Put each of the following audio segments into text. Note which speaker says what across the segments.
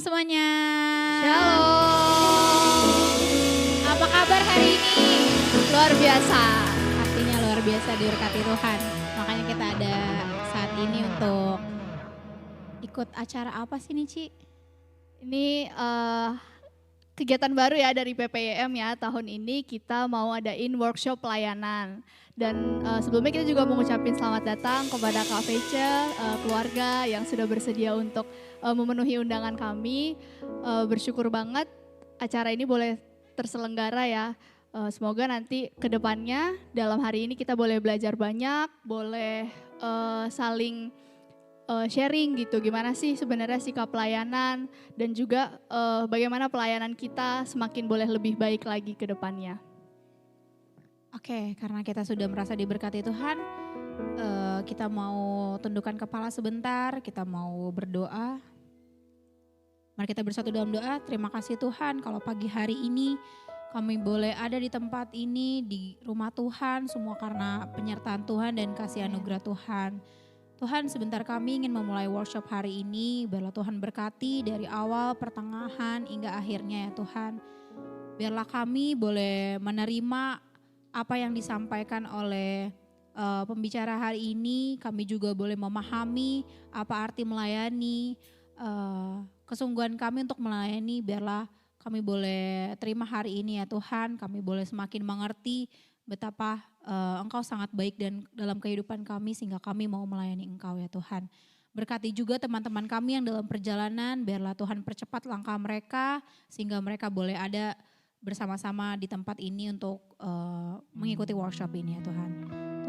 Speaker 1: semuanya.
Speaker 2: Shalom.
Speaker 1: Apa kabar hari ini?
Speaker 2: Luar biasa.
Speaker 1: Artinya luar biasa diberkati Tuhan. Makanya kita ada saat ini untuk ikut acara apa sih nih Ci?
Speaker 2: Ini kegiatan baru ya dari PPYM ya. Tahun ini kita mau adain workshop pelayanan. Dan sebelumnya kita juga mau ngucapin selamat datang kepada Kak Fece, keluarga yang sudah bersedia untuk memenuhi undangan kami. Bersyukur banget acara ini boleh terselenggara ya. Semoga nanti ke depannya dalam hari ini kita boleh belajar banyak, boleh saling sharing gitu. Gimana sih sebenarnya sikap pelayanan dan juga bagaimana pelayanan kita semakin boleh lebih baik lagi ke depannya.
Speaker 1: Oke, karena kita sudah merasa diberkati Tuhan, kita mau tundukkan kepala sebentar, kita mau berdoa. Mari kita bersatu dalam doa. Terima kasih Tuhan kalau pagi hari ini kami boleh ada di tempat ini, di rumah Tuhan, semua karena penyertaan Tuhan dan kasih anugerah Tuhan. Tuhan, sebentar kami ingin memulai workshop hari ini, biarlah Tuhan berkati dari awal, pertengahan, hingga akhirnya ya Tuhan. Biarlah kami boleh menerima apa yang disampaikan oleh pembicara hari ini, kami juga boleh memahami apa arti melayani, kesungguhan kami untuk melayani, biarlah kami boleh terima hari ini ya Tuhan, kami boleh semakin mengerti betapa Engkau sangat baik dan dalam kehidupan kami sehingga kami mau melayani Engkau ya Tuhan. Berkati juga teman-teman kami yang dalam perjalanan, biarlah Tuhan percepat langkah mereka sehingga mereka boleh ada bersama-sama di tempat ini untuk mengikuti workshop ini ya Tuhan.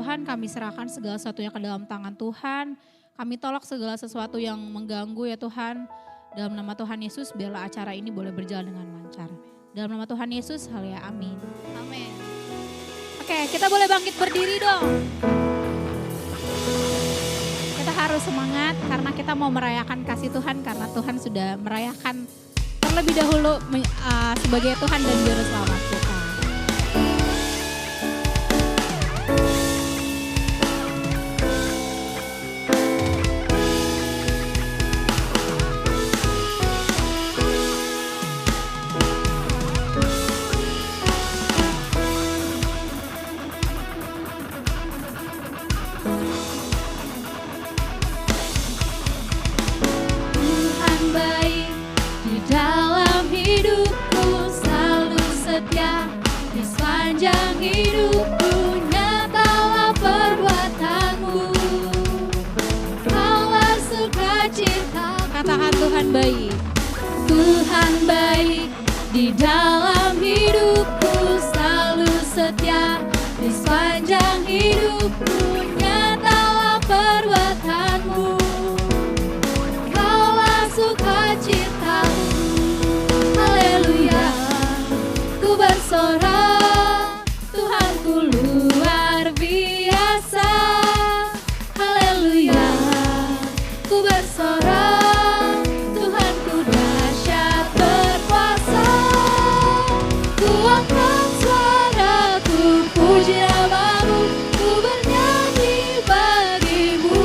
Speaker 1: Tuhan, kami serahkan segala sesuatunya ke dalam tangan Tuhan. Kami tolak segala sesuatu yang mengganggu ya Tuhan. Dalam nama Tuhan Yesus biarlah acara ini boleh berjalan dengan lancar. Dalam nama Tuhan Yesus, haleluya, amin.
Speaker 2: Amin.
Speaker 1: Oke, kita boleh bangkit berdiri dong. Kita harus semangat karena kita mau merayakan kasih Tuhan karena Tuhan sudah merayakan terlebih dahulu sebagai Tuhan dan Juru Selamat kita.
Speaker 2: Tuhan baik di dalam hidupku, selalu setia di sepanjang hidupku. Nyatalah perbuatanmu, Kaulah sukacita.
Speaker 1: Katakan Tuhan baik.
Speaker 2: Tuhan baik di dalam hidupku, selalu setia di sepanjang hidupku. Nyatalah perbuatanmu, Kaulah sukacitaku. Haleluya, ku bersorak, Tuhanku luar biasa. Haleluya, ku bersorak, Tuhanku dahsyat berkuasa. Ku angkat suaraku, puji namamu, ku bernyanyi bagimu.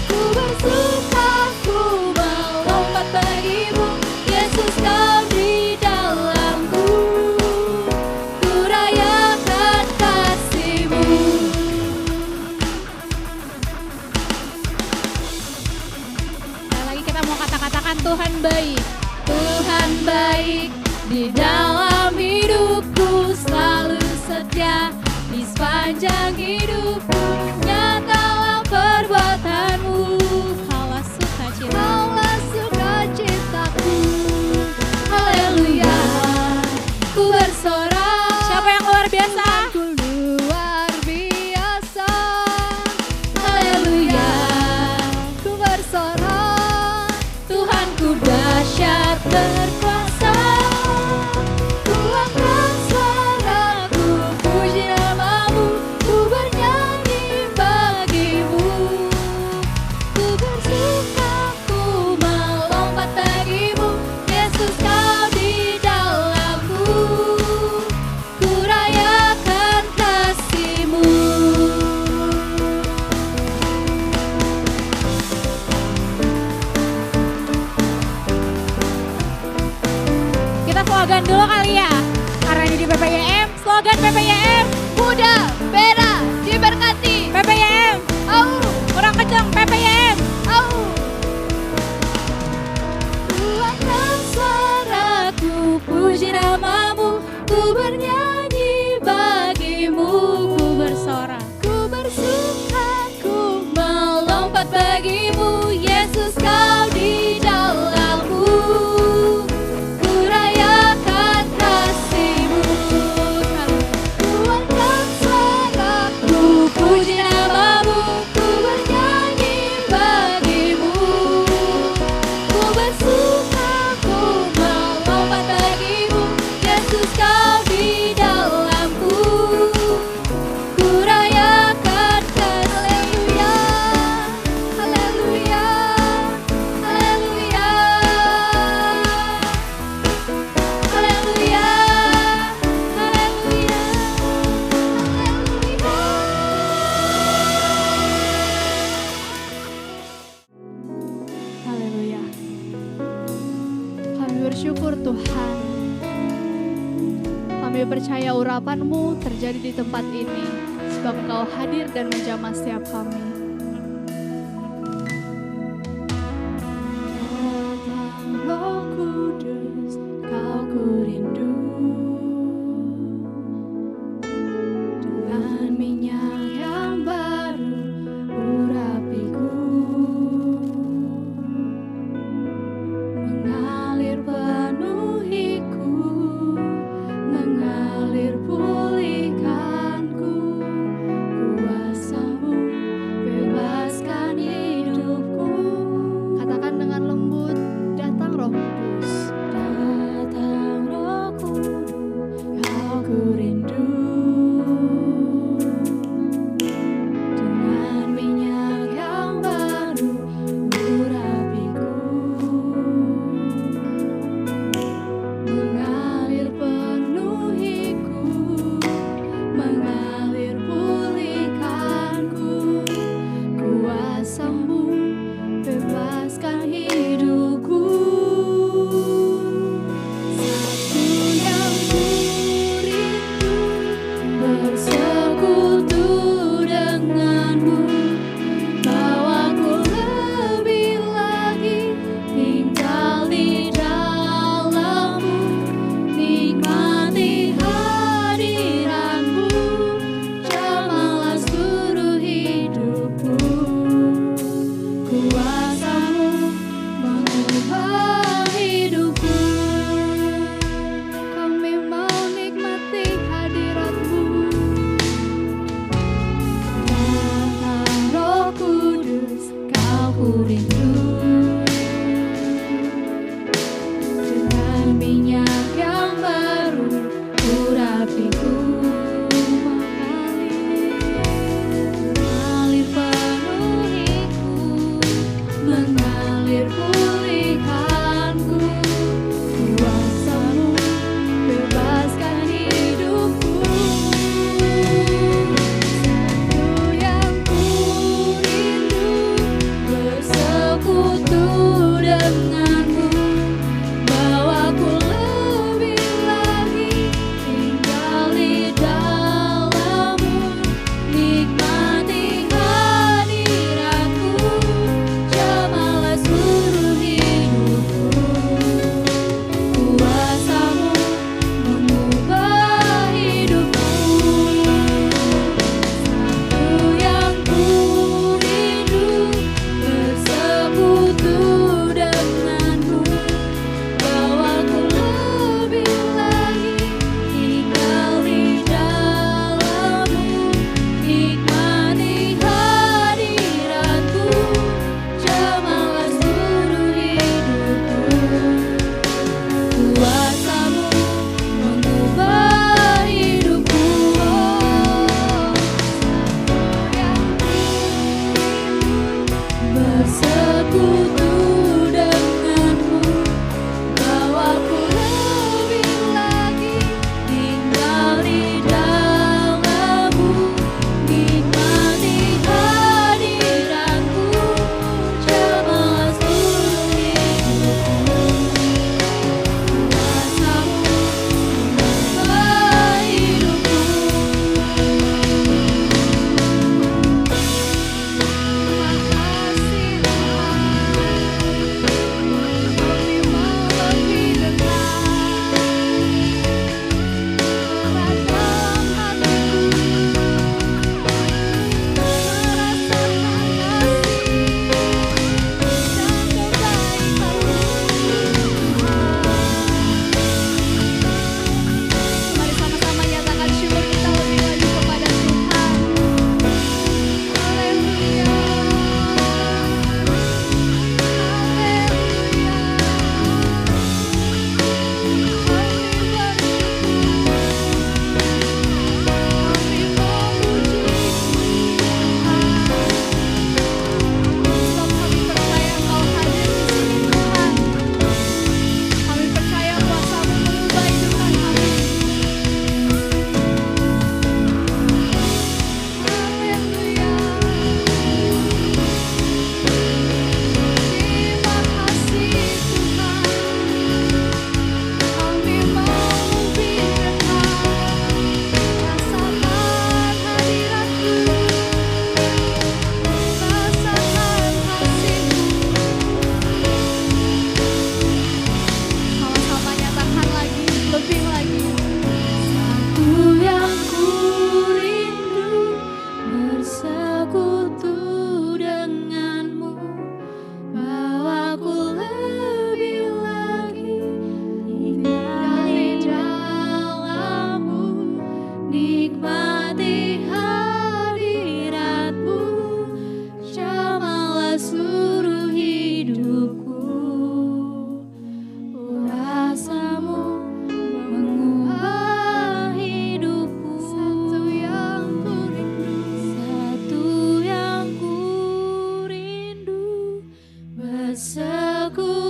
Speaker 2: Ku bersuka, ku melompat bagimu, Yesus kau di dalamku. Ku rayakan kasih-Mu.
Speaker 1: Sekali lagi kita mau kata-katakan Tuhan baik.
Speaker 2: Tuhan baik di dalam hidupku, selalu setia di sepanjang hidupku. Nyatalah perbuatanmu,
Speaker 1: Kaulah sukacita.
Speaker 2: Kaulah sukacitaku. Haleluya, ku bersorak.
Speaker 1: Siapa yang luar biasa?
Speaker 2: Tuhanku luar biasa. Haleluya, ku bersorak, Tuhanku dahsyat berkuasa. Ku angkat suaraku, puji namamu, ku bernyanyi bagimu. Ku bersuka, ku melompat bagimu, Yesus kau di dalamku. Ku rayakan kasih-Mu.
Speaker 1: Kita slogan dulu kali ya. Karena ini di PPYM, slogan PPYM.
Speaker 2: Muda, beda, diberkati.
Speaker 1: PPYM,
Speaker 2: Au,
Speaker 1: kurang kenceng PPYM.
Speaker 2: au. Kuatkan suaraku, puji namamu, ku bernyanyi bagimu.
Speaker 1: Ku bersorak,
Speaker 2: Ku bersuka, ku melompat bagimu, Yesus kau di dalamku. Ku rayakan kasih-Mu. Kuatkan suaraku, puji namamu, ku bernyanyi bagimu. Ku bersuka, ku melompat bagimu, Yesus kau di dalamku. Ku rayakan haleluya, haleluya, haleluya, haleluya, haleluya, haleluya. Kami bersyukur Tuhan. Kami percaya urapan-Mu terjadi di tempat ini, sebab Engkau hadir dan menjamah setiap kami. Datang Roh Kudus, Kau ku rindu. Dengan minyak yang baru urapiku, mengalir penuhiku, mengalir pulihkanku. Kuasa-Mu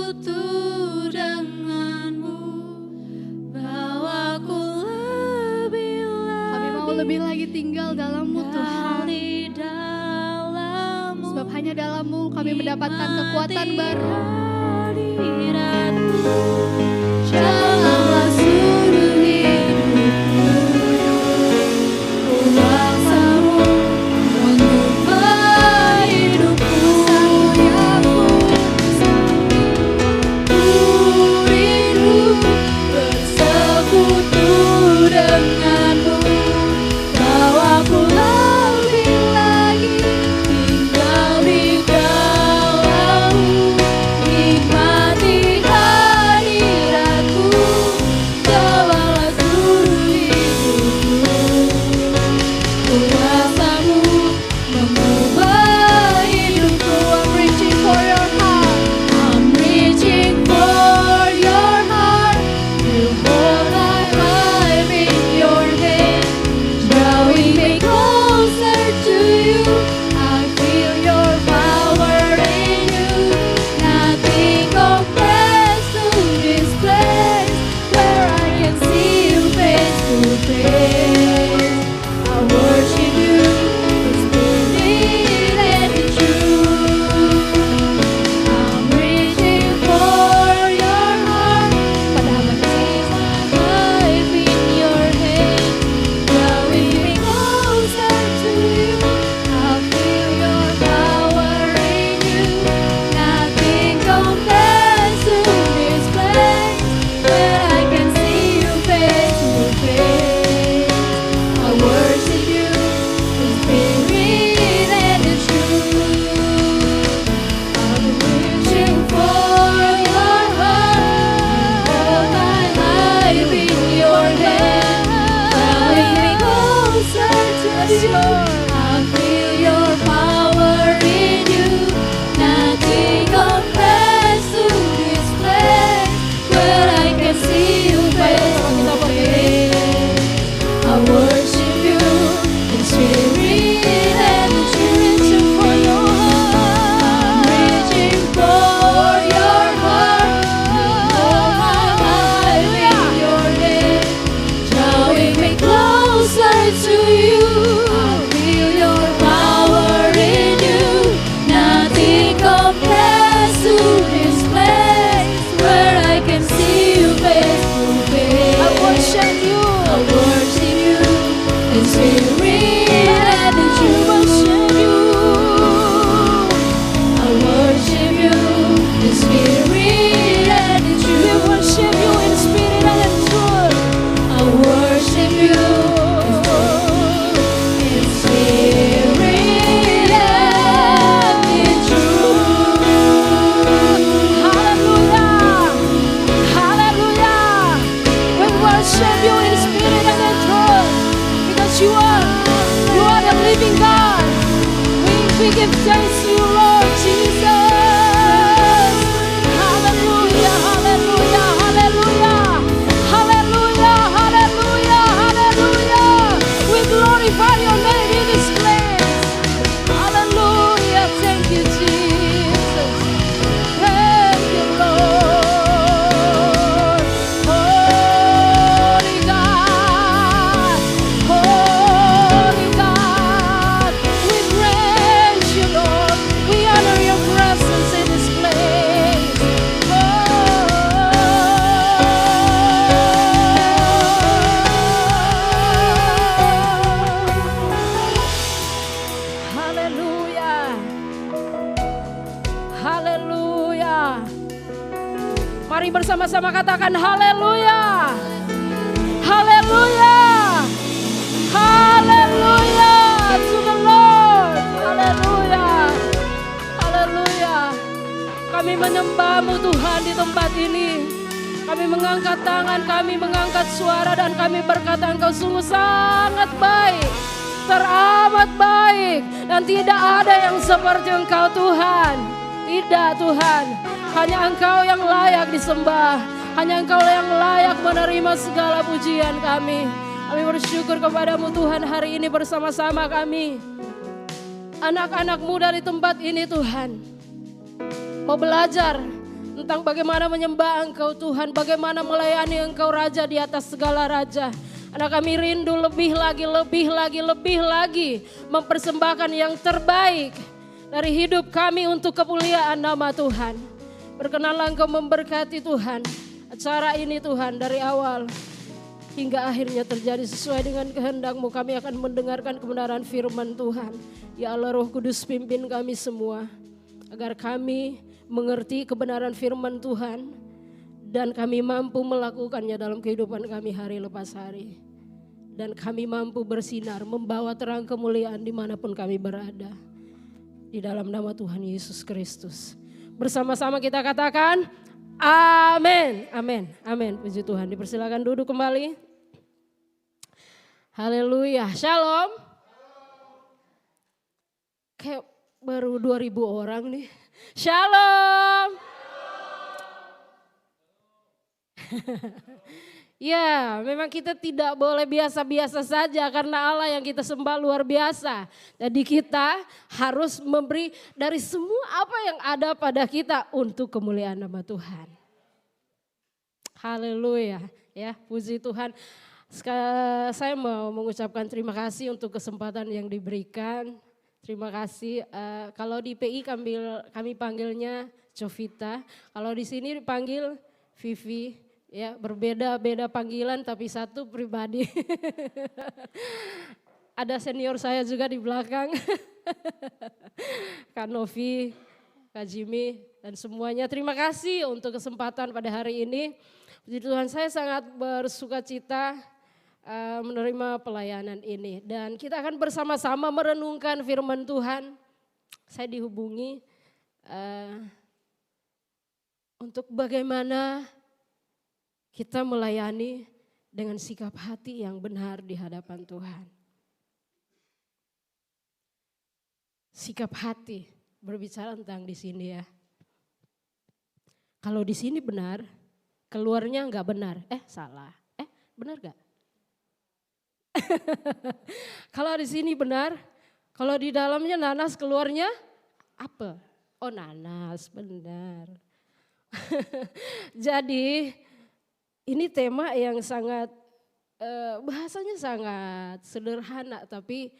Speaker 1: bersekutu denganmu, bawaku lebih lagi.
Speaker 2: Kami mau lebih lagi tinggal dalam-Mu Tuhan.
Speaker 1: Di dalam-Mu,
Speaker 2: Sebab hanya dalam-Mu kami mendapatkan kekuatan baru.
Speaker 1: hadirat-Mu, janganlah suruh hidupku, kuasa-Mu mengubah hidupku. Ku rindu bersekutu denganmu, bawaku lebih lagi tinggal di dalam-Mu, nikmati hadirat-Mu, bawalah seluruh hidupku. Kuasa-Mu mengubah hidupku. I'm reaching for your heart. I'm reaching for your heart. You hold my life in your hand, drawing me closer to you. I feel your power in you. Nothing compares to this place where I can see you face to face. I worship you in spirit and in truth. I'm reaching for your heart. Padahal my life in your hand, drawing me closer to you. I feel your power in you. Nothing compares to this place where I can see you face to face. I worship you in spirit and in truth. I'm reaching for your heart. Hold my life in your hand, drawing me closer to you. I feel your power in you. Nothing compares to this place where I can see you face to face. I worship you in spirit and in truth. For your heart, I'm reaching for your heart. Hold my life in your hand, drawing me closer to you. I feel your power in you. Nothing compares to this place where I can see you face to face. I worship you. I worship you in spirit and in truth. I worship you in spirit and in truth. We worship you in spirit and in truth. I worship you in spirit and in truth. Hallelujah. Hallelujah. We worship you in spirit and in truth, because you are the living God. We give thanks to you, Lord Jesus. Hallelujah, hallelujah, hallelujah. Hallelujah, hallelujah, hallelujah. We glorify your name in this place. Hallelujah. Thank you, Jesus. Thank you, Lord. Holy God, holy God, we praise you, Lord. We honor your presence in this place. Haleluya. Haleluya. Mari bersama-sama katakan haleluya. Haleluya. Haleluya to the Lord. Haleluya. Haleluya. Kami menyembah-Mu Tuhan di tempat ini. Kami mengangkat tangan, kami mengangkat suara, dan kami berkata Engkau sungguh sangat baik, teramat baik, dan tidak ada yang seperti Engkau Tuhan. Tidak Tuhan, hanya Engkau yang layak disembah, hanya Engkau yang layak menerima segala pujian kami. Kami bersyukur kepada-Mu Tuhan hari ini bersama-sama kami. Anak-anak muda di tempat ini Tuhan, mau belajar
Speaker 3: tentang bagaimana menyembah Engkau Tuhan, bagaimana melayani Engkau Raja di atas segala raja. Anak kami rindu lebih lagi mempersembahkan yang terbaik dari hidup kami untuk kemuliaan nama Tuhan. Berkenanlah Engkau memberkati Tuhan acara ini Tuhan, dari awal hingga akhirnya terjadi sesuai dengan kehendak-Mu. Kami akan mendengarkan kebenaran firman Tuhan. Ya Allah, Roh Kudus pimpin kami semua agar kami mengerti kebenaran firman Tuhan dan kami mampu melakukannya dalam kehidupan kami hari lepas hari. Dan kami mampu bersinar, membawa terang kemuliaan dimanapun kami berada. Di dalam nama Tuhan Yesus Kristus. Bersama-sama kita katakan, amin, amin, amin. Puji Tuhan, dipersilakan duduk kembali. Haleluya, shalom. Kayak baru 2000 orang nih. Shalom. Ya, memang kita tidak boleh biasa-biasa saja karena Allah yang kita sembah luar biasa. Jadi kita harus memberi dari semua apa yang ada pada kita untuk kemuliaan nama Tuhan. Haleluya, ya, puji Tuhan. Saya mau mengucapkan terima kasih untuk kesempatan yang diberikan. Terima kasih. Kalau di PI kami panggilnya Jovita, kalau di sini dipanggil Vivi. Ya, berbeda-beda panggilan tapi satu pribadi. Ada senior saya juga di belakang. Kak Novi, Kak Jimmy dan semuanya. Terima kasih untuk kesempatan pada hari ini. Puji Tuhan, saya sangat bersukacita menerima pelayanan ini. Dan kita akan bersama-sama merenungkan firman Tuhan. Saya dihubungi untuk bagaimana kita melayani dengan sikap hati yang benar di hadapan Tuhan. Sikap hati berbicara tentang di sini ya. Kalau di sini benar, keluarnya enggak benar. Salah. Benar enggak? Kalau di sini benar, kalau di dalamnya nanas, keluarnya apel. Oh, nanas, benar. Jadi ini tema yang sangat, bahasanya sangat sederhana tapi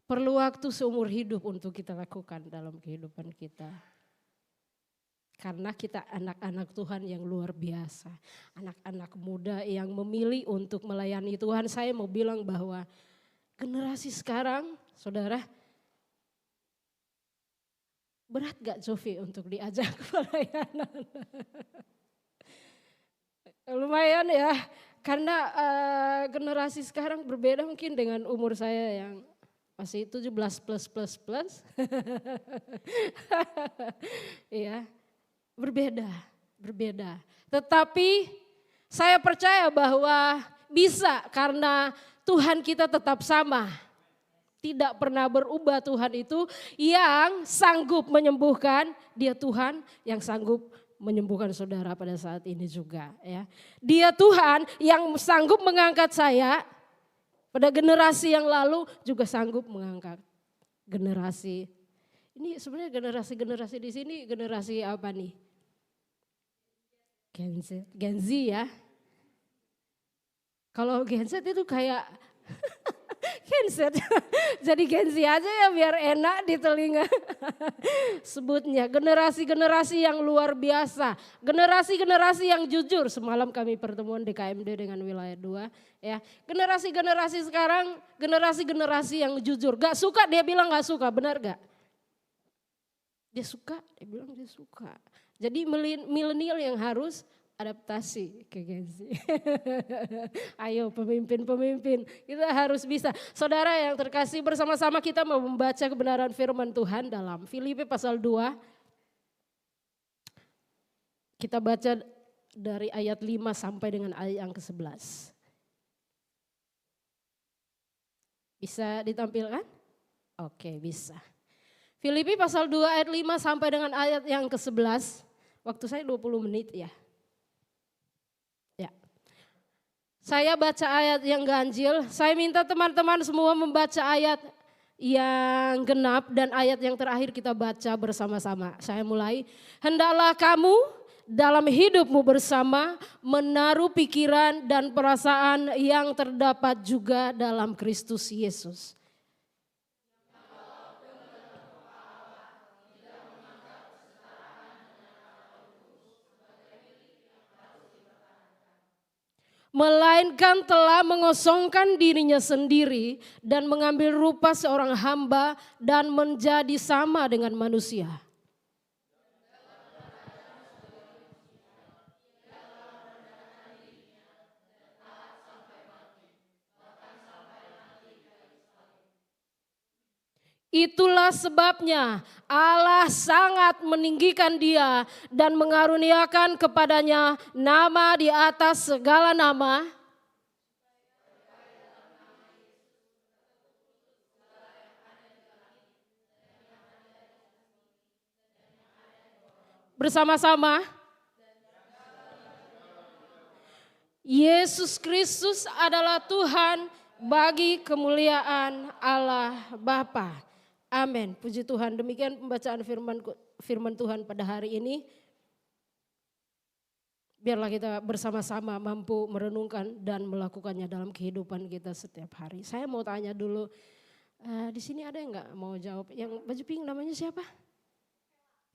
Speaker 3: perlu waktu seumur hidup untuk kita lakukan dalam kehidupan kita. Karena kita anak-anak Tuhan yang luar biasa. Anak-anak muda yang memilih untuk melayani Tuhan. Saya mau bilang bahwa generasi sekarang, saudara, berat gak Jovi untuk diajak pelayanan? Lumayan ya, karena generasi sekarang berbeda mungkin dengan umur saya yang masih 17 plus. Iya, berbeda. Tetapi saya percaya bahwa bisa karena Tuhan kita tetap sama. Tidak pernah berubah Tuhan itu yang sanggup menyembuhkan, Dia Tuhan yang sanggup menyembuhkan saudara pada saat ini juga ya. Dia Tuhan yang sanggup mengangkat saya pada generasi yang lalu juga sanggup mengangkat generasi. Ini sebenarnya generasi di sini generasi apa nih? Gen Z ya. Kalau Gen Z itu kayak Gen Z. Jadi Gen Z aja ya biar enak di telinga. Sebutnya generasi-generasi yang luar biasa. Generasi-generasi yang jujur. Semalam kami pertemuan di KMD dengan wilayah 2. Ya. Generasi-generasi sekarang, generasi-generasi yang jujur. Gak suka dia bilang gak suka, benar gak? Dia suka, dia bilang dia suka. Jadi milenial yang harus adaptasi ke Gen Z. Ayo pemimpin, kita harus bisa. Saudara yang terkasih, bersama-sama kita mau membaca kebenaran firman Tuhan dalam Filipi pasal 2. Kita baca dari ayat 5 sampai dengan ayat yang ke-11. Bisa ditampilkan? Oke, bisa. Filipi pasal 2 ayat 5 sampai dengan ayat yang ke-11. Waktu saya 20 menit ya. Saya baca ayat yang ganjil, saya minta teman-teman semua membaca ayat yang genap dan ayat yang terakhir kita baca bersama-sama. Saya mulai, hendaklah kamu dalam hidupmu bersama, menaruh pikiran dan perasaan yang terdapat juga dalam Kristus Yesus. Melainkan telah mengosongkan dirinya sendiri dan mengambil rupa seorang hamba dan menjadi sama dengan manusia. Itulah sebabnya Allah sangat meninggikan dia dan mengaruniakan kepadanya nama di atas segala nama. Bersama-sama. Yesus Kristus adalah Tuhan bagi kemuliaan Allah Bapa. Amin. Puji Tuhan. Demikian pembacaan firman Tuhan pada hari ini. Biarlah kita bersama-sama mampu merenungkan dan melakukannya dalam kehidupan kita setiap hari. Saya mau tanya dulu, di sini ada yang nggak mau jawab? Yang baju pink namanya siapa?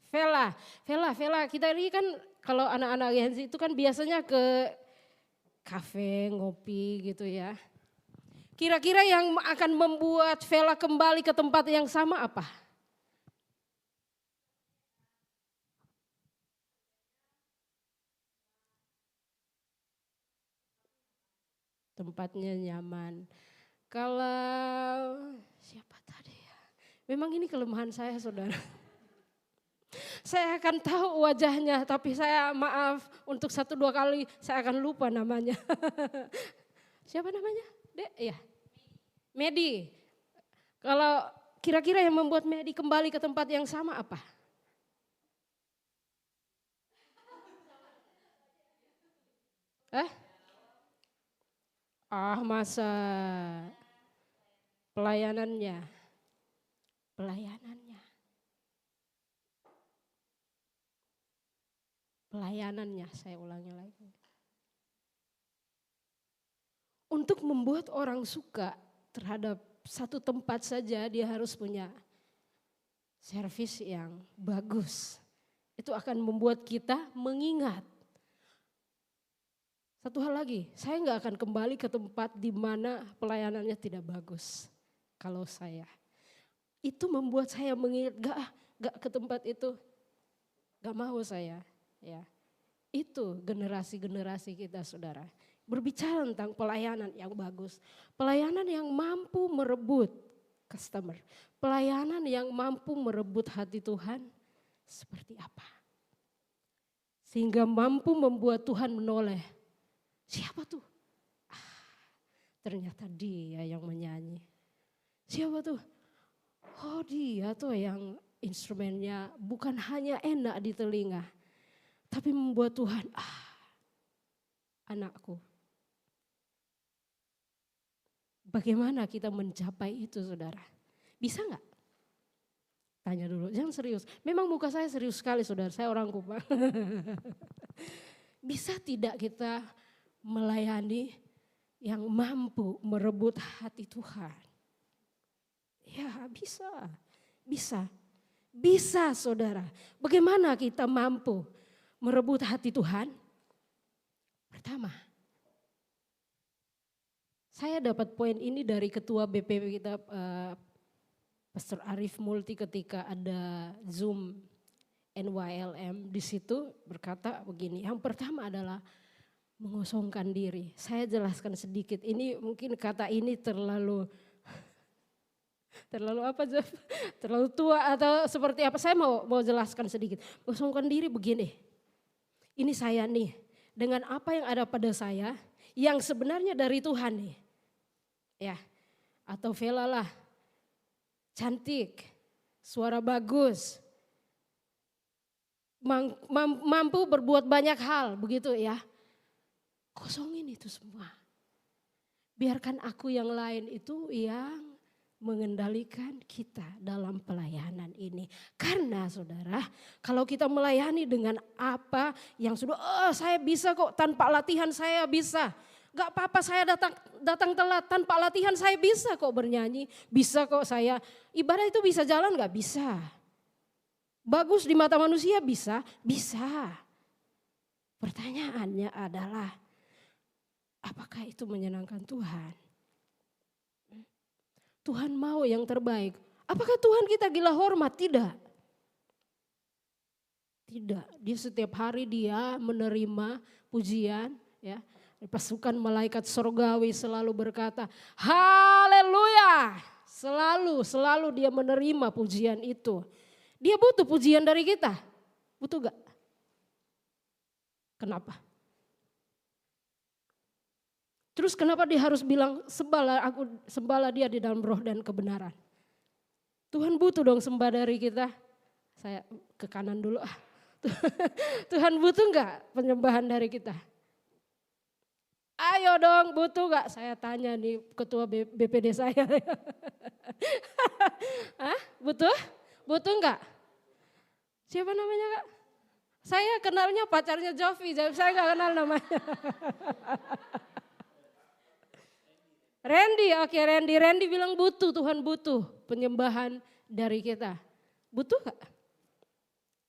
Speaker 3: Vela. Kita ini kan kalau anak-anak Gen Z itu kan biasanya ke kafe, ngopi gitu ya. Kira-kira yang akan membuat Vela kembali ke tempat yang sama apa? Tempatnya nyaman. Kalau siapa tadi ya? Memang ini kelemahan saya, saudara. Saya akan tahu wajahnya, tapi saya maaf untuk 1-2 kali saya akan lupa namanya. Siapa namanya? Dek, ya. Medi. Kalau kira-kira yang membuat Medi kembali ke tempat yang sama apa? Masa pelayanannya. Pelayanannya, saya ulangi lagi. Untuk membuat orang suka terhadap satu tempat saja, dia harus punya servis yang bagus. Itu akan membuat kita mengingat. Satu hal lagi, saya nggak akan kembali ke tempat di mana pelayanannya tidak bagus. Kalau saya, itu membuat saya mengingat, gak ke tempat itu, gak mau saya. Ya, itu generasi-generasi kita, saudara. Berbicara tentang pelayanan yang bagus, pelayanan yang mampu merebut customer, pelayanan yang mampu merebut hati Tuhan seperti apa? Sehingga mampu membuat Tuhan menoleh. Siapa tuh? Ternyata dia yang menyanyi. Siapa tuh? Oh, dia tuh yang instrumennya bukan hanya enak di telinga, tapi membuat Tuhan, anakku. Bagaimana kita mencapai itu, saudara? Bisa nggak? Tanya dulu, jangan serius. Memang muka saya serius sekali, saudara. Saya orang Kupang. Bisa tidak kita melayani yang mampu merebut hati Tuhan? Ya, bisa, saudara. Bagaimana kita mampu merebut hati Tuhan? Pertama, saya dapat poin ini dari ketua BPW kita, Pastor Arif Multi, ketika ada Zoom NYLM. Di situ berkata begini, yang pertama adalah mengosongkan diri. Saya jelaskan sedikit, ini mungkin kata ini terlalu apa, Jeff? Terlalu tua atau seperti apa, saya mau jelaskan sedikit. Mengosongkan diri begini, ini saya nih, dengan apa yang ada pada saya, yang sebenarnya dari Tuhan nih. Ya, atau Vela lah, cantik, suara bagus, mampu berbuat banyak hal, begitu ya. Kosongin itu semua. Biarkan aku yang lain itu yang mengendalikan kita dalam pelayanan ini. Karena saudara, kalau kita melayani dengan apa yang sudah, saya bisa kok tanpa latihan saya bisa. Gak apa-apa saya datang telat, tanpa latihan saya bisa kok bernyanyi. Bisa kok saya, ibadah itu bisa jalan gak? Bisa. Bagus di mata manusia bisa? Bisa. Pertanyaannya adalah, apakah itu menyenangkan Tuhan? Tuhan mau yang terbaik. Apakah Tuhan kita gila hormat? Tidak. Tidak. Dia setiap hari dia menerima pujian. Ya, pasukan malaikat surgawi selalu berkata, haleluya. Selalu dia menerima pujian itu. Dia butuh pujian dari kita. Butuh gak? Kenapa? Terus kenapa dia harus bilang sembahlah dia di dalam roh dan kebenaran? Tuhan butuh dong sembah dari kita. Saya ke kanan dulu. Tuhan butuh enggak penyembahan dari kita? Ayo dong, butuh enggak? Saya tanya nih ketua BPD saya. Hah? Butuh? Butuh enggak? Siapa namanya Kak? Saya kenalnya pacarnya Jovi, saya enggak kenal namanya. Randy bilang butuh, Tuhan butuh penyembahan dari kita. Butuh gak?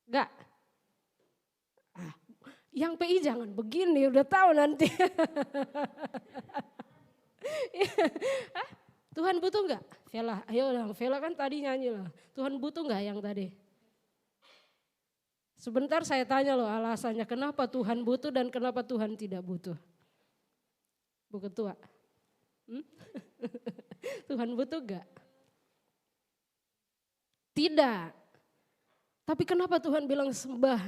Speaker 3: Gak? Yang PI jangan begini, udah tahu nanti. Tuhan butuh gak? Vela, ayo dong, Vela kan tadi nyanyi lah. Tuhan butuh gak yang tadi? Sebentar saya tanya loh alasannya kenapa Tuhan butuh dan kenapa Tuhan tidak butuh. Bu Ketua. Tuhan butuh gak? Tidak. Tapi kenapa Tuhan bilang sembah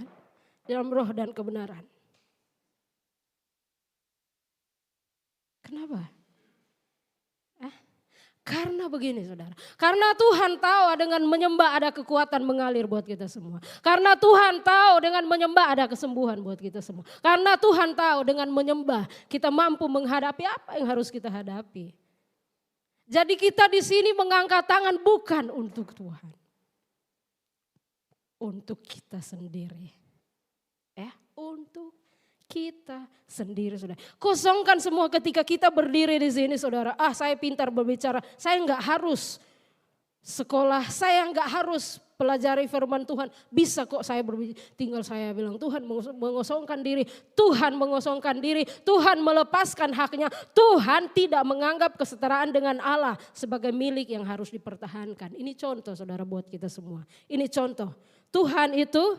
Speaker 3: dalam roh dan kebenaran? Kenapa? Karena begini saudara, karena Tuhan tahu dengan menyembah ada kekuatan mengalir buat kita semua. Karena Tuhan tahu dengan menyembah ada kesembuhan buat kita semua. Karena Tuhan tahu dengan menyembah kita mampu menghadapi apa yang harus kita hadapi. Jadi kita di sini mengangkat tangan bukan untuk Tuhan. Untuk kita sendiri. Untuk kita sendiri saudara. Kosongkan semua ketika kita berdiri di sini saudara. Saya pintar berbicara. Saya enggak harus sekolah. Saya enggak harus pelajari firman Tuhan. Bisa kok saya berbicara. Tinggal saya bilang Tuhan mengosongkan diri. Tuhan mengosongkan diri. Tuhan melepaskan haknya. Tuhan tidak menganggap kesetaraan dengan Allah sebagai milik yang harus dipertahankan. Ini contoh saudara buat kita semua. Ini contoh. Tuhan itu